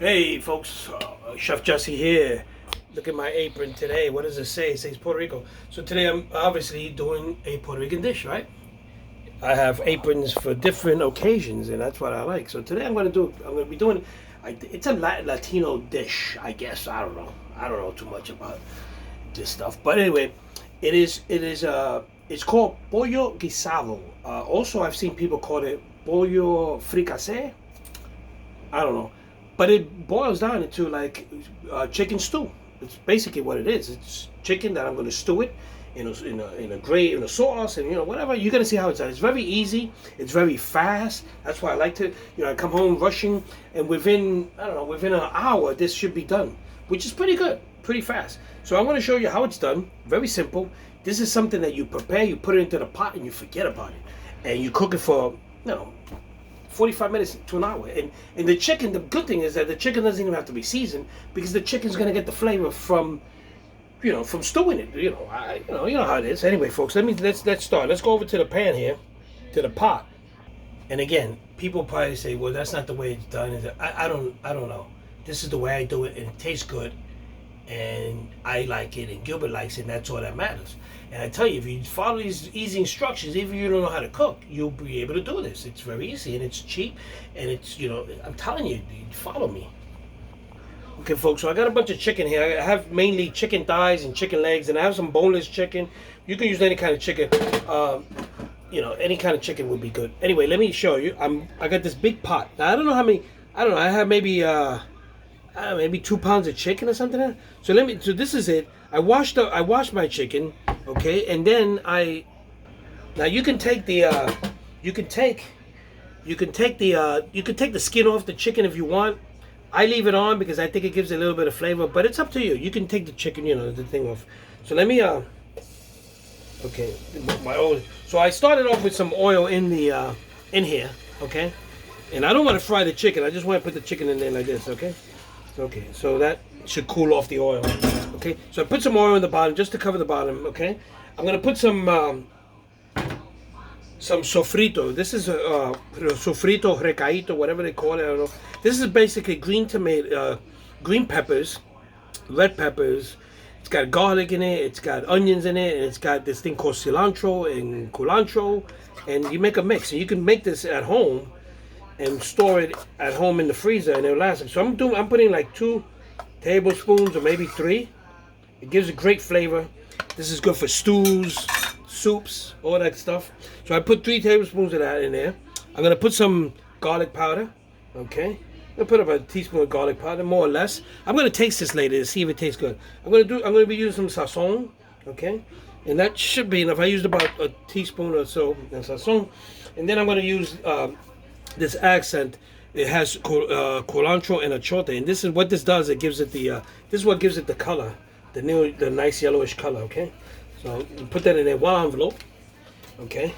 Hey folks, Chef Jesse here. Look at my apron today. What does it say? It says Puerto Rico. So today I'm obviously doing a Puerto Rican dish, right? I have aprons for different occasions, and that's what I like. So today I'm gonna be doing. It's a Latino dish, I guess. I don't know. I don't know too much about this stuff, but anyway, it's called Pollo Guisado. Also, I've seen people call it Pollo Fricase. I don't know, but it boils down into like chicken stew. It's basically what it is. It's chicken that I'm going to stew it in a sauce, and whatever. You're going to see how it's done. It's very easy. It's very fast. That's why I like to. I come home rushing, and within an hour this should be done, which is pretty good, pretty fast. So I'm going to show you how it's done. Very simple. This is something that you prepare. You put it into the pot, and you forget about it, and you cook it for 45 minutes to an hour. And the chicken, the good thing is that the chicken doesn't even have to be seasoned because the chicken's gonna get the flavor from from stewing it. You know how it is. Anyway, folks, let's start. Let's go over to the pan here, to the pot. And again, people probably say, well, that's not the way it's done. I don't know. This is the way I do it, and it tastes good, and I like it, and Gilbert likes it, and that's all that matters. And I tell you, if you follow these easy instructions, even if you don't know how to cook, you'll be able to do this. It's very easy, and it's cheap, and it's, I'm telling you, follow me. Okay, folks, so I got a bunch of chicken here. I have mainly chicken thighs and chicken legs, and I have some boneless chicken. You can use any kind of chicken. Any kind of chicken would be good. Anyway, let me show you. I got this big pot. Now, I don't know how many, I have maybe 2 pounds of chicken or something. So this is it. I washed my chicken, okay, and then now you can take the skin off the chicken if you want. I leave it on because I think it gives it a little bit of flavor, but it's up to you. You can take the chicken, the thing off. So let me okay, my oil. So I started off with some oil in here, okay, and I don't want to fry the chicken. I just want to put the chicken in there like this, okay. Okay, so that should cool off the oil. Okay, so I put some oil in the bottom just to cover the bottom. Okay, I'm gonna put some sofrito. This is sofrito, recaito, whatever they call it. I don't know. This is basically green peppers, red peppers. It's got garlic in it. It's got onions in it, and it's got this thing called cilantro and culantro. And you make a mix, and you can make this at home and store it at home in the freezer, and it'll last. So I'm putting like 2 tablespoons or maybe 3. It gives a great flavor. This is good for stews, soups, all that stuff. So I put 3 tablespoons of that in there. I'm gonna put some garlic powder. Okay, I'm gonna put about a teaspoon of garlic powder, more or less. I'm gonna taste this later to see if it tastes good. I'm gonna be using some sazon. Okay, and that should be enough. I used about a teaspoon or so of sazon, and then I'm gonna use this accent. It has culantro and achote, and this is what this does. It gives it this is what gives it the color, the nice yellowish color. Okay, so you put that in a 1 envelope. Okay,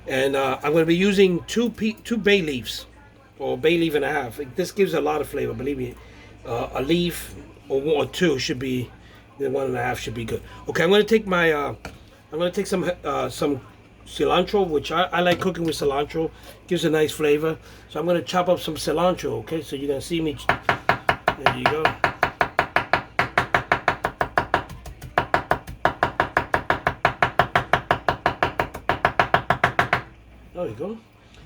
and I'm going to be using two bay leaves, or bay leaf and a half. This gives a lot of flavor. Believe me, a leaf or 1 or 2 should be. Then 1 and a half should be good. Okay, I'm going to take some cilantro, which I like cooking with cilantro. Gives a nice flavor. So I'm going to chop up some cilantro, okay? So you're going to see me. There you go. There you go.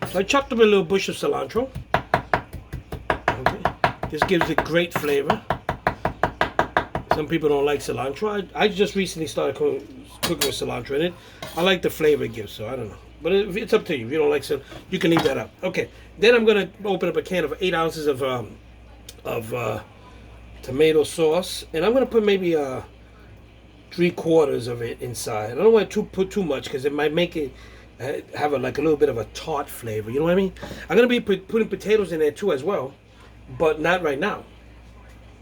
So I chopped up a little bush of cilantro. Okay. This gives it great flavor. Some people don't like cilantro. I just recently started cooking with cilantro in it. I like the flavor it gives, so I don't know. But it's up to you. If you don't like cilantro, you can leave that out. Okay. Then I'm going to open up a can of 8 ounces of tomato sauce. And I'm going to put maybe 3/4 of it inside. I don't want to put too much because it might make it have a little bit of a tart flavor. You know what I mean? I'm going to be putting potatoes in there too as well, but not right now.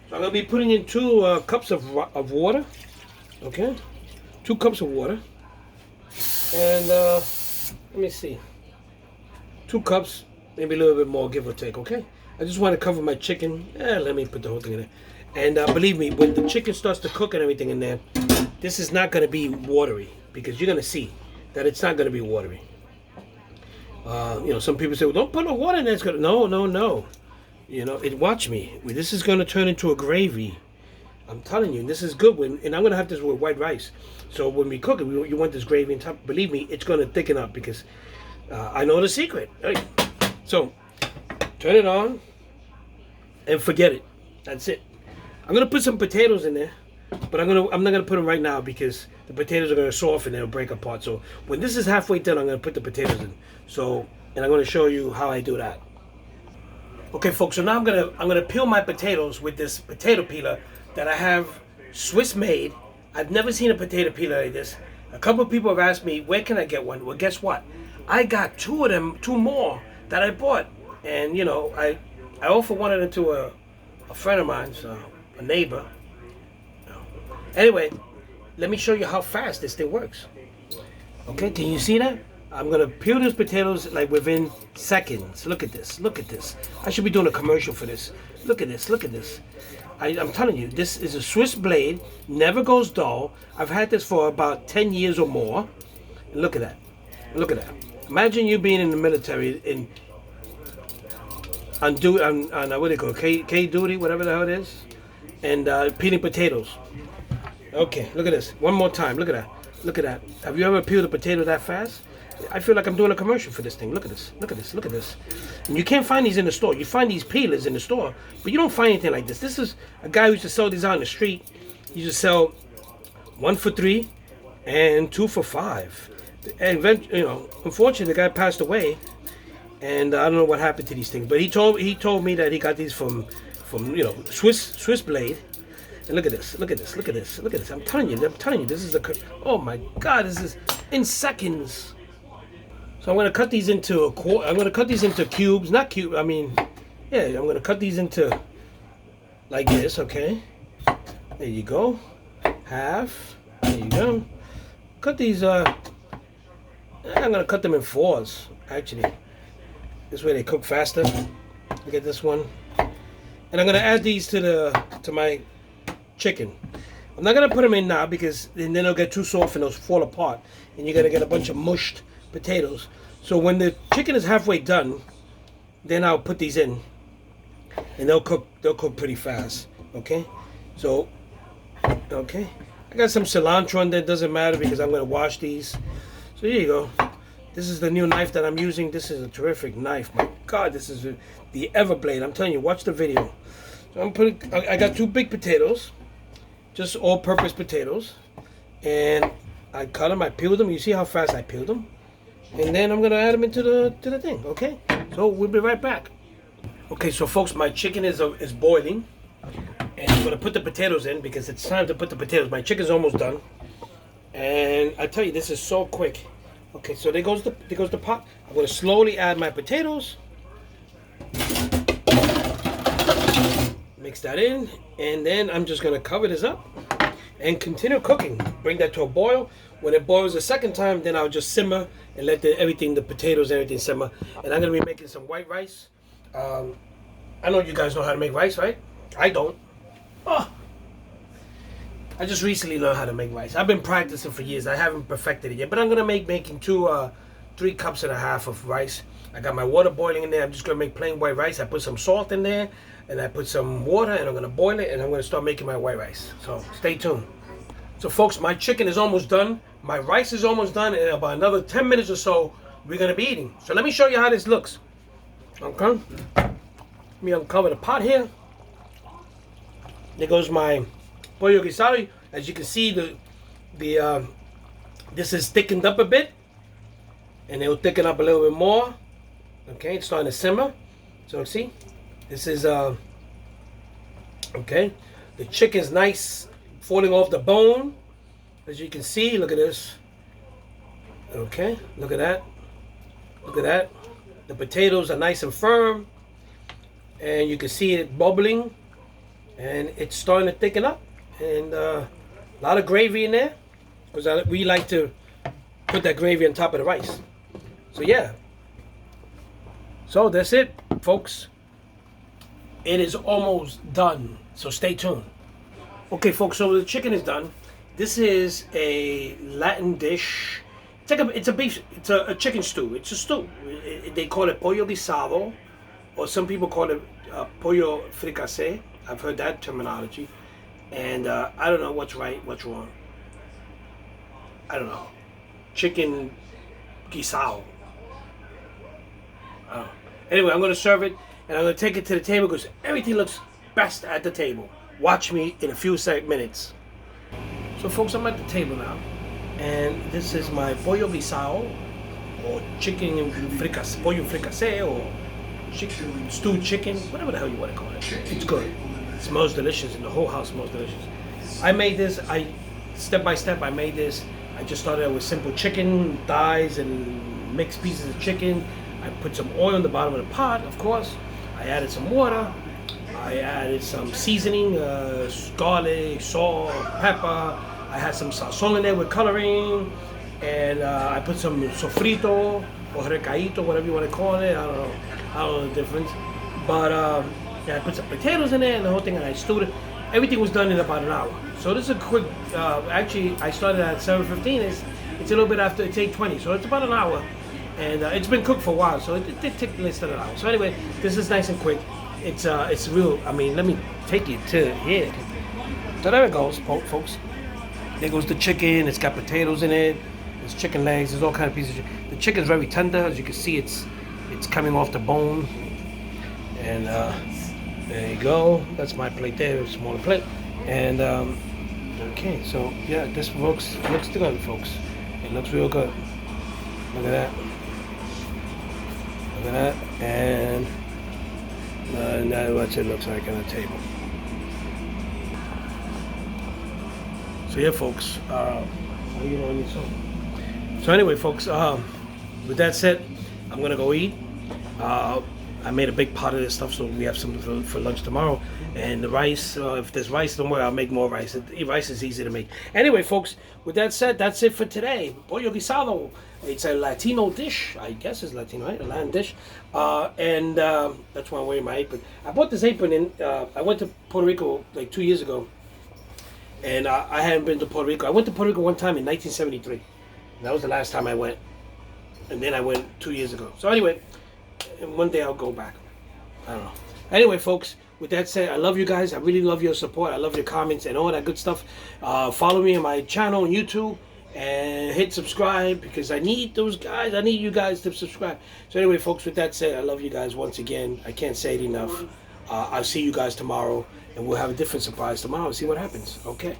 So I'm going to be putting in 2 cups of water. Okay? 2 cups of water. And let me see. 2 cups, maybe a little bit more, give or take, okay? I just want to cover my chicken. Let me put the whole thing in there. And believe me, when the chicken starts to cook and everything in there, this is not going to be watery, because you're going to see that it's not going to be watery. Some people say, well, don't put no water in there. It's gonna... No. Watch me. This is going to turn into a gravy. I'm telling you, this is good. And I'm going to have this with white rice. So when we cook it, you want this gravy on top. Believe me, it's going to thicken up because I know the secret. Right. So turn it on and forget it. That's it. I'm going to put some potatoes in there, but I'm not going to put them right now because the potatoes are going to soften and they'll break apart. So when this is halfway done, I'm going to put the potatoes in. And I'm going to show you how I do that. Okay, folks, so now I'm gonna peel my potatoes with this potato peeler that I have Swiss made. I've never seen a potato peeler like this. A couple of people have asked me, where can I get one? Well, guess what? I got two of them, two more that I bought. And, I offered one of them to a friend of mine, so a neighbor. Anyway, let me show you how fast this thing works. Okay, can you see that? I'm gonna peel these potatoes like within seconds. Look at this. Look at this. I should be doing a commercial for this. Look at this. Look at this. I'm telling you, this is a Swiss blade. Never goes dull. I've had this for about 10 years or more. And look at that. Look at that. Imagine you being in the military on what do they call it? K duty, whatever the hell it is, and peeling potatoes. Okay, look at this. One more time. Look at that. Look at that. Have you ever peeled a potato that fast? I feel like I'm doing a commercial for this thing. Look at this. Look at this. Look at this. And you can't find these in the store. You find these peelers in the store, but you don't find anything like this. This is a guy who used to sell these out in the street. He used to sell 1 for $3 and 2 for $5. And unfortunately, the guy passed away, and I don't know what happened to these things. But he told me that he got these from Swiss blade. And look at this. Look at this. Look at this. Look at this. I'm telling you. This is oh my God. This is in seconds. So I'm going to cut these into I'm going to cut these into cubes. Not cube. I mean, yeah, I'm going to cut these into like this, okay? There you go. Half. There you go. Cut these, I'm going to cut them in 4s, actually. This way they cook faster. Look at this one. And I'm going to add these to my chicken. I'm not going to put them in now because then they'll get too soft and they'll fall apart. And you're going to get a bunch of mushed potatoes. So when the chicken is halfway done, then I'll put these in, and they'll cook pretty fast. Okay, so I got some cilantro in there. Doesn't matter because I'm going to wash these. So here you go. This is the new knife that I'm using. This is a terrific knife. My God, this is the Everblade. I'm telling you, watch the video. So I got 2 big potatoes, just all-purpose potatoes, and I cut them. I peeled them. You see how fast I peeled them. And then I'm gonna add them into the thing. Okay, so we'll be right back. Okay, so folks, my chicken is boiling, and I'm gonna put the potatoes in because it's time to put the potatoes. My chicken's almost done, and I tell you, this is so quick. Okay, so there goes the pot. I'm gonna slowly add my potatoes, mix that in, and then I'm just gonna cover this up and continue cooking. Bring that to a boil. When it boils a second time, then I'll just simmer and let the potatoes and everything simmer. And I'm gonna be making some white rice. I know you guys know how to make rice, right? I don't. Oh, I just recently learned how to make rice. I've been practicing for years. I haven't perfected it yet, but I'm gonna making 3 cups and a half of rice. I got my water boiling in there. I'm just gonna make plain white rice. I put some salt in there, and I put some water, and I'm gonna boil it, and I'm gonna start making my white rice. So stay tuned. So folks, my chicken is almost done. My rice is almost done. In about another 10 minutes or so, we're gonna be eating. So let me show you how this looks. Okay. Let me uncover the pot here. There goes my Pollo Guisado. As you can see, this is thickened up a bit, and it will thicken up a little bit more. Okay, it's starting to simmer. So see, this is okay. The chicken's nice, falling off the bone. As you can see, look at this. Okay, look at that. Look at that. The potatoes are nice and firm, and you can see it bubbling, and it's starting to thicken up. And a lot of gravy in there, because we like to put that gravy on top of the rice. So yeah. So that's it, folks. It is almost done. So stay tuned. Okay, folks. So the chicken is done. This is a Latin dish. It's a chicken stew. It's a stew. They call it Pollo Guisado, or some people call it pollo fricassé. I've heard that terminology, and I don't know what's right, what's wrong. I don't know. Chicken guisado. I don't know. Anyway, I'm gonna serve it, and I'm gonna take it to the table because everything looks best at the table. Watch me in a few minutes. So, folks, I'm at the table now, and this is my pollo guisado, or chicken fricassé, pollo fricassé, or chicken, stewed chicken, whatever the hell you want to call it. It's good. It smells delicious, and the whole house smells delicious. I made this. Step by step, I made this. I just started with simple chicken thighs and mixed pieces of chicken. I put some oil in the bottom of the pot, of course. I added some water. I added some seasoning, garlic, salt, pepper. I had some sazon in there with coloring. And I put some sofrito or recaito, whatever you want to call it. I don't know the difference. But yeah, I put some potatoes in there and the whole thing, and I stewed it. Everything was done in about an hour. So this is a quick, actually I started at 7:15. It's a little bit after, it's 8:20. So it's about an hour. And it's been cooked for a while, so it did take less than an hour. So anyway, this is nice and quick. It's real, I mean, let me take you to here. So there it goes, folks. There goes the chicken. It's got potatoes in it. There's chicken legs. There's all kind of pieces of chicken. The chicken's very tender. As you can see, it's coming off the bone. And there you go. That's my plate there, a smaller plate. And okay, so yeah, this looks good, folks. It looks real good. Look at that. Look at that. And that's what it looks like on the table. So yeah, folks. So anyway, folks. With that said, I'm gonna go eat. I made a big pot of this stuff, so we have some for lunch tomorrow. And the rice, if there's rice, don't worry, I'll make more rice. Rice is easy to make. Anyway, folks, with that said, that's it for today. Pollo guisado. It's a Latino dish. I guess it's Latino, right? A Latin dish. And that's why I'm wearing my apron. I bought this apron in, I went to Puerto Rico like 2 years ago. And I hadn't been to Puerto Rico. I went to Puerto Rico one time in 1973. And that was the last time I went. And then I went 2 years ago. So anyway, one day I'll go back. I don't know. Anyway, folks, with that said, I love you guys. I really love your support. I love your comments and all that good stuff. Follow me on my channel on YouTube and hit subscribe because I need those guys. I need you guys to subscribe. So anyway, folks, with that said, I love you guys once again. I can't say it enough. I'll see you guys tomorrow, and we'll have a different surprise tomorrow. See what happens. Okay.